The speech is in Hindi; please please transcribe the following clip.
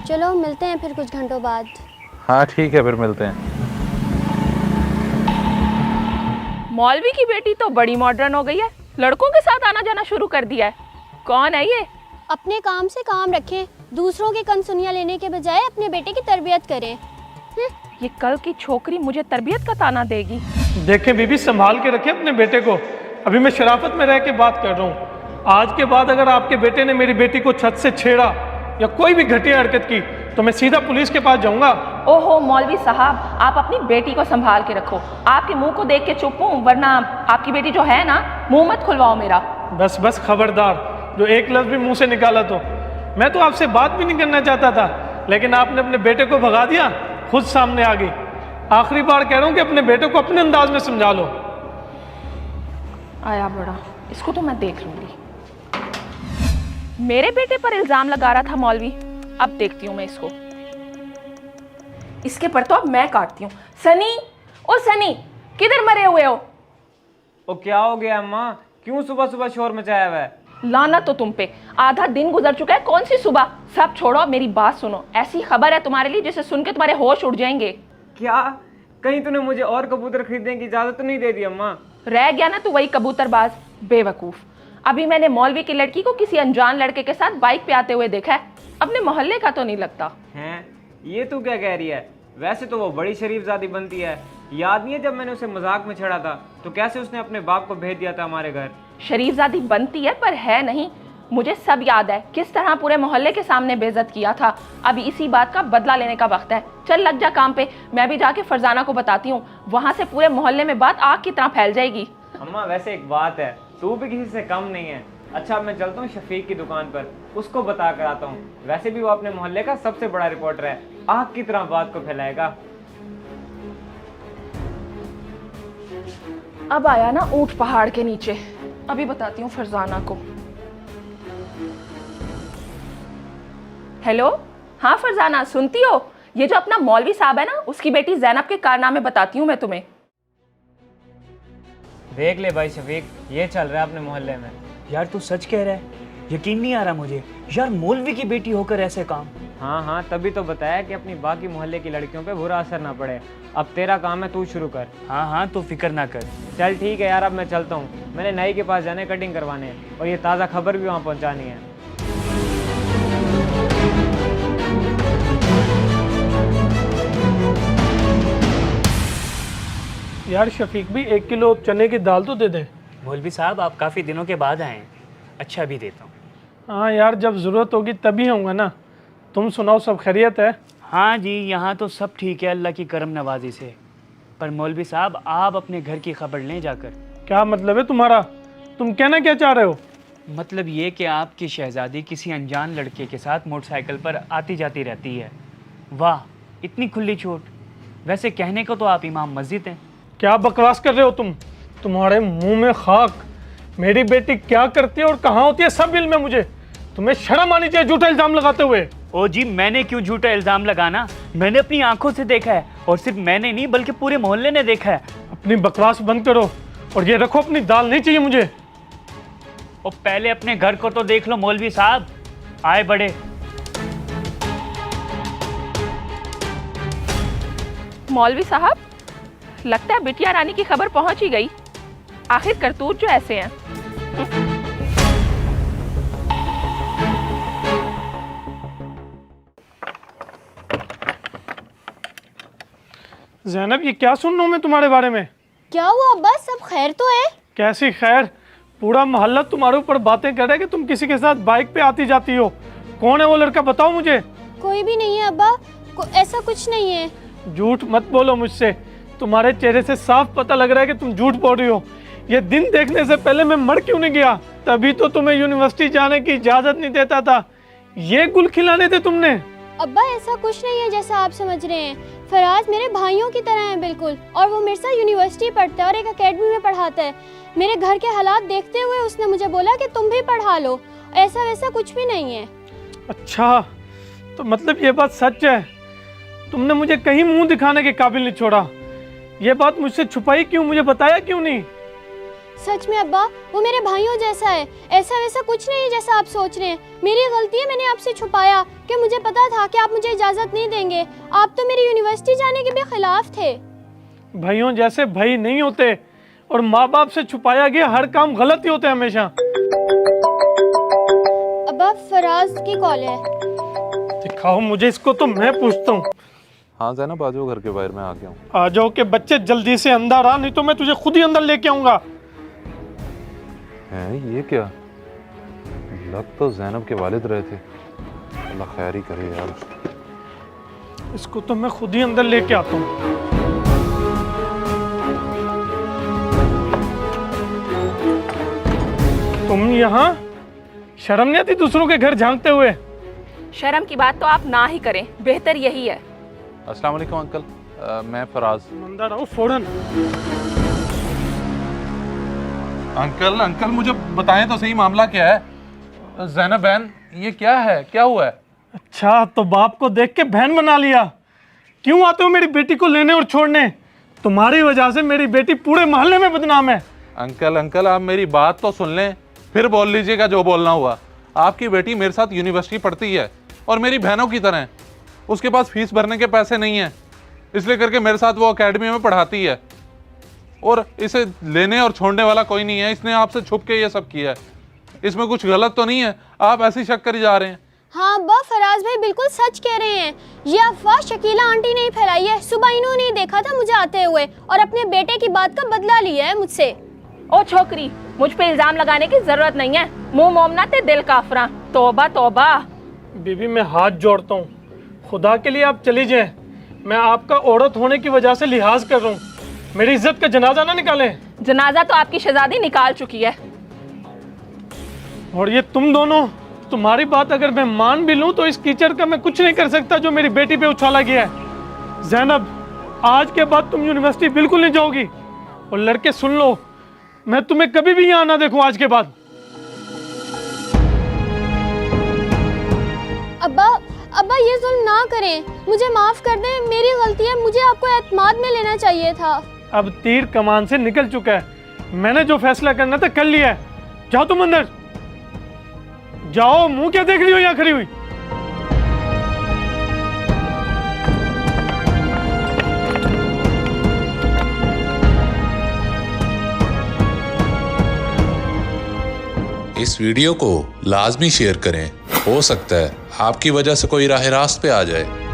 चलो मिलते हैं फिर कुछ घंटों बाद। हाँ ठीक है, फिर मिलते हैं। मौलवी की बेटी तो बड़ी मॉडर्न हो गई है, लड़कों के साथ आना जाना शुरू कर दिया है। कौन है ये? अपने काम से काम रखें, दूसरों की कनसुनियाँ लेने के बजाय अपने बेटे की तरबियत करें। ये कल की छोकरी मुझे तरबियत का ताना देगी। देखें बीबी, संभाल के रखें अपने बेटे को। अभी मैं शराफत में रह के बात कर रहा हूँ। आज के बाद अगर आपके बेटे ने मेरी बेटी को छत से छेड़ा या कोई भी घटिया हरकत की तो मैं सीधा पुलिस के पास जाऊंगा। ओहो मौलवी साहब, आप अपनी बेटी को संभाल के रखो। आपके मुंह को देख के चुप हूँ, वरना आपकी बेटी जो है ना, मुंह मत खुलवाओ मेरा। बस बस खबरदार, जो एक लफ्ज भी मुंह से निकाला तो। मैं तो आपसे बात भी नहीं करना चाहता था, लेकिन आपने अपने बेटे को भगा दिया, खुद सामने आ गई। आखिरी बार कह रहा हूँ कि अपने बेटे को अपने अंदाज में समझा लो। आया बड़ा, इसको तो मैं देख लूंगी। मेरे बेटे पर इल्जाम लगा रहा था मौलवी, अब देखती हूँ मैं इसको। इसके पर तो अब मैं काटती हूँ। सनी, ओ सनी, किधर मरे हुए हो? ओ क्या हो गया अम्मा, क्यों सुबह सुबह शोर मचाया हुआ है? लाना तो तुम पे, आधा दिन गुजर चुका है, कौन सी सुबह। सब छोड़ो, मेरी बात सुनो। ऐसी खबर है तुम्हारे लिए जिसे सुन के तुम्हारे होश उड़ जाएंगे। क्या? कहीं तूने मुझे और कबूतर खरीदने की इजाजत तो नहीं दे दी अम्मा? रह गया ना तू वही कबूतरबाज बेवकूफ। अभी मैंने मौलवी की लड़की को किसी अनजान लड़के के साथ बाइक पे आते हुए देखा है। अपने मोहल्ले का तो नहीं लगता हैं? ये तू क्या कह रही है? वैसे तो वो बड़ी शरीफजादी बनती है। याद नहीं है जब मैंने उसे मजाक में छेड़ा था तो कैसे उसने अपने बाप को भेज दिया था हमारे घर? शरीफजादी बनती है पर है नहीं। मुझे सब याद है किस तरह पूरे मोहल्ले के सामने बेइज्जत किया था। अभी इसी बात का बदला लेने का वक्त है। चल लग जा काम पे, मैं भी जाके फरजाना को बताती हूँ, वहां से पूरे मोहल्ले में बात आग की तरह फैल जाएगी। अम्मा वैसे एक बात है, तू भी किसी से कम नहीं है। अच्छा मैं चलता हूँ शफीक की दुकान पर, उसको बता कर आता हूँ। वैसे भी वो अपने मोहल्ले का सबसे बड़ा रिपोर्टर है, आग की तरह बात को फैलाएगा। अब आया ना ऊंट पहाड़ के नीचे, अभी बताती हूँ फरजाना को। हेलो, हाँ फरजाना सुनती हो? ये जो अपना मौलवी साहब है ना, उसकी बेटी जैनब के कारनामे बताती हूँ मैं तुम्हें। देख ले भाई शफीक, ये चल रहा है अपने मोहल्ले में। यार तू सच कह रहा है? यकीन नहीं आ रहा मुझे यार, मौलवी की बेटी होकर ऐसे काम। हाँ हाँ, तभी तो बताया कि अपनी बाकी मोहल्ले की लड़कियों पे बुरा असर ना पड़े। अब तेरा काम है, तू शुरू कर। हाँ हाँ, तो फिक्र ना कर। चल ठीक है यार, अब मैं चलता हूँ। मैंने नाई के पास जाने कटिंग करवाने हैं और ये ताज़ा खबर भी वहाँ पहुँचानी है। यार शफीक भी 1 किलो चने की दाल तो दे दें। मौलवी साहब आप काफ़ी दिनों के बाद आए हैं, अच्छा भी देता हूँ। हाँ यार, जब ज़रूरत होगी तभी आऊँगा ना। तुम सुनाओ, सब खैरियत है? हाँ जी, यहाँ तो सब ठीक है अल्लाह की करम नवाजी से। पर मौलवी साहब आप अपने घर की खबर लें जाकर। क्या मतलब है तुम्हारा? तुम कहना क्या चाह रहे हो? मतलब ये कि आपकी शहजादी किसी अनजान लड़के के साथ मोटरसाइकिल पर आती जाती रहती है। वाह, इतनी खुली छूट। वैसे कहने को तो आप इमाम मस्जिद हैं। क्या बकवास कर रहे हो तुम? तुम्हारे मुंह में खाक। मेरी बेटी क्या करती है और कहाँ होती है सब इल्म है मुझे। तुम्हें शर्म आनी चाहिए झूठा इल्जाम लगाते हुए। ओ जी, मैंने क्यों झूठा इल्जाम लगाना? मैंने अपनी आंखों से देखा है, और सिर्फ मैंने नहीं बल्कि पूरे मोहल्ले ने देखा है। अपनी बकवास बंद करो और ये रखो, अपनी दाल नहीं चाहिए मुझे। और पहले अपने घर को तो देख लो मौलवी साहब, आए बड़े। मौलवी साहब, लगता है बिटिया रानी की खबर पहुंच ही गई। आखिर करतूत जो ऐसे हैं। ज़ैनब, ये क्या सुन रहा हूँ मैं तुम्हारे बारे में? क्या हुआ अब्बा, सब खैर तो है? कैसी खैर? पूरा मोहल्ला तुम्हारे ऊपर बातें कर रहा है कि तुम किसी के साथ बाइक पे आती जाती हो। कौन है वो लड़का, बताओ मुझे। कोई भी नहीं है अब्बा, ऐसा कुछ नहीं है। झूठ मत बोलो मुझसे, तुम्हारे चेहरे से साफ पता लग रहा है कि तुम झूठ बोल रही हो। ये दिन देखने से पहले मैं मर क्यों नहीं गया? तभी तो तुम्हें यूनिवर्सिटी जाने की इजाजत नहीं देता था। ये गुल खिलाने थे तुमने। अब्बा ऐसा कुछ नहीं है जैसा आप समझ रहे हैं। फराज मेरे भाइयों की तरह है बिल्कुल, और वो मेरे साथ यूनिवर्सिटी पढ़ता है और एक एकेडमी में पढ़ाता है। मेरे घर के हालात देखते हुए उसने मुझे बोला कि तुम भी पढ़ा लो। ऐसा वैसा कुछ भी नहीं है। अच्छा, तो मतलब ये बात सच है? तुमने मुझे कहीं मुंह दिखाने के काबिल नहीं छोड़ा। ये बात मुझसे छुपाई क्यों, मुझे बताया क्यों नहीं? सच में अब्बा वो मेरे भाइयों जैसा है, ऐसा वैसा कुछ नहीं है जैसा आप सोच रहे हैं। मेरी गलती है, मैंने आपसे छुपाया कि मुझे पता था कि आप मुझे इजाज़त नहीं देंगे। आप तो मेरी यूनिवर्सिटी जाने के भी खिलाफ थे। भाइयों जैसे भाई नहीं होते, और माँ बाप से छुपाया गया हर काम गलत ही होता है हमेशा। अब्बा फराज की कॉल है। दिखाओ मुझे इसको, तो मैं पूछता हूँ। हाँ जैनब आ जाओ घर के बाहर, मैं आ गया हूँ। आ जाओ के बच्चे, जल्दी से अंदर आ, नहीं तो मैं तुझे खुद ही अंदर लेके आऊंगा। हैं ये क्या? लग तो जैनब के वालिद रहे थे। अल्लाह खैर ही करे यार। इसको तो मैं खुद ही अंदर लेके आता हूँ। तुम यहाँ शर्म नहीं आती दूसरों के घर झांकते हुए? शर्म की बात तो आप ना ही करें, बेहतर यही है। अस्सलाम वालेकुम अंकल, मैं फराज। अंदर आओ फौरन। अंकल अंकल मुझे बताएं तो सही, मामला क्या है? जैनब बहन ये क्या है, क्या हुआ है? अच्छा तो बाप को देख के बहन बना लिया। क्यों आते हो मेरी बेटी को लेने और छोड़ने? तुम्हारी वजह से मेरी बेटी पूरे मोहल्ले में बदनाम है। अंकल अंकल आप मेरी बात तो सुन लें, फिर बोल लीजिएगा जो बोलना हुआ। आपकी बेटी मेरे साथ यूनिवर्सिटी पढ़ती है और मेरी बहनों की तरह है। उसके पास फीस भरने के पैसे नहीं हैं, इसलिए करके मेरे साथ वो एकेडमी में पढ़ाती है। और इसे लेने और छोड़ने वाला कोई नहीं है, इसने आपसे छुप के ये सब किया है। इसमें कुछ गलत तो नहीं है? आप ऐसे ही शक करी जा रहे हैं। हाँ अब्बा फराज भाई बिल्कुल सच कह रहे हैं। ये अफवाह शकीला आंटी ने ही फैलाई है। सुबह इन्होंने ही देखा था मुझे आते हुए और अपने बेटे की बात का बदला लिया है मुझसे। ओ छोकरी, मुझ पे इल्जाम लगाने की जरूरत नहीं है। मुंह मोमना ते दिल काफरा। तौबा तौबा। बीबी मैं हाथ जोड़ता हूँ, खुदा के लिए आप चली जाएं। मैं आपका औरत होने की वजह से लिहाज कर रहा हूँ। मेरी इज्जत का जनाजा ना निकालें। जनाजा तो आपकी शहजादी निकाल चुकी है। और ये तुम दोनों, तुम्हारी बात अगर मैं मान भी लूं तो इस कीचड़ का मैं कुछ नहीं कर सकता जो मेरी बेटी पे उछाला गया है। जैनब आज के बाद तुम यूनिवर्सिटी बिल्कुल नहीं जाओगी। और लड़के सुन लो, मैं तुम्हें कभी भी यहाँ ना देखूं आज के बाद। अब्बा अब्बा ये जुल्म ना करें, मुझे माफ कर दें, मेरी गलती है। मुझे आपको एतमाद में लेना चाहिए था। अब तीर कमान से निकल चुका है, मैंने जो फैसला करना था कर लिया है। जाओ तुम अंदर जाओ। मुंह क्या देख रही हो यहाँ खड़ी हुई? इस वीडियो को लाजमी शेयर करें। हो सकता है आपकी वजह से कोई राह रास्त पे आ जाए।